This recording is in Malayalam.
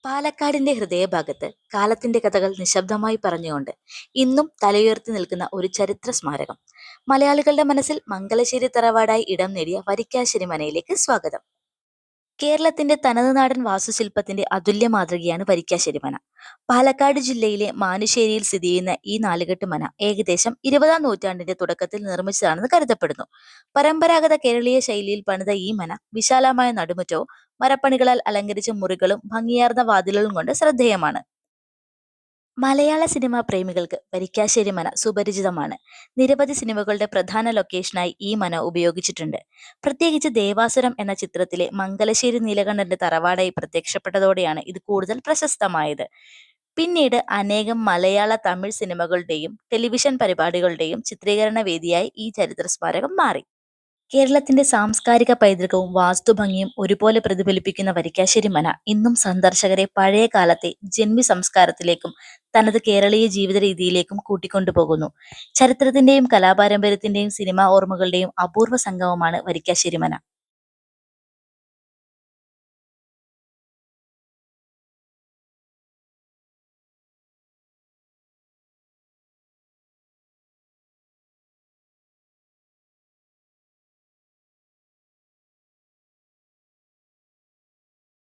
പാലക്കാടിന്റെ ഹൃദയഭാഗത്ത് കാലത്തിന്റെ കഥകൾ നിശബ്ദമായി പറഞ്ഞുകൊണ്ട് ഇന്നും തലയുയർത്തി നിൽക്കുന്ന ഒരു ചരിത്ര സ്മാരകം. മലയാളികളുടെ മനസ്സിൽ മംഗലശ്ശേരി തറവാടായി ഇടം നേടിയ വരിക്കാശ്ശേരി മനയിലേക്ക് സ്വാഗതം. കേരളത്തിന്റെ തനത് നാടൻ വാസ്തുശില്പത്തിന്റെ അതുല്യ മാതൃകയാണ് വരിക്കാശ്ശേരി മന. പാലക്കാട് ജില്ലയിലെ മാനുശ്ശേരിയിൽ സ്ഥിതി ചെയ്യുന്ന ഈ നാലുകെട്ട് മന ഏകദേശം 20-ാം നൂറ്റാണ്ടിന്റെ തുടക്കത്തിൽ നിർമ്മിച്ചതാണെന്ന് കരുതപ്പെടുന്നു. പരമ്പരാഗത കേരളീയ ശൈലിയിൽ പണിത ഈ മന വിശാലമായ നടുമുറ്റവും മരപ്പണികളാൽ അലങ്കരിച്ച മുറികളും ഭംഗിയാർന്ന വാതിലുകളും കൊണ്ട് ശ്രദ്ധേയമാണ്. മലയാള സിനിമാ പ്രേമികൾക്ക് വരിക്കാശ്ശേരി മന സുപരിചിതമാണ്. നിരവധി സിനിമകളുടെ പ്രധാന ലൊക്കേഷനായി ഈ മന ഉപയോഗിച്ചിട്ടുണ്ട്. പ്രത്യേകിച്ച് ദേവാസുരം എന്ന ചിത്രത്തിലെ മംഗലശ്ശേരി നീലകണ്ഠന്റെ തറവാടായി പ്രത്യക്ഷപ്പെട്ടതോടെയാണ് ഇത് കൂടുതൽ പ്രശസ്തമായത്. പിന്നീട് അനേകം മലയാള, തമിഴ് സിനിമകളുടെയും ടെലിവിഷൻ പരിപാടികളുടെയും ചിത്രീകരണ വേദിയായി ഈ ചരിത്ര സ്മാരകം മാറി. കേരളത്തിന്റെ സാംസ്കാരിക പൈതൃകവും വാസ്തുഭംഗിയും ഒരുപോലെ പ്രതിഫലിപ്പിക്കുന്ന വരിക്കാശ്ശേരി മന ഇന്നും സന്ദർശകരെ പഴയ കാലത്തെ ജന്മി സംസ്കാരത്തിലേക്കും തനത് കേരളീയ ജീവിത രീതിയിലേക്കും കൂട്ടിക്കൊണ്ടുപോകുന്നു. ചരിത്രത്തിന്റെയും കലാപാരമ്പര്യത്തിന്റെയും സിനിമാ ഓർമ്മകളുടെയും അപൂർവ സംഗമമാണ് വരിക്കാശ്ശേരി മന.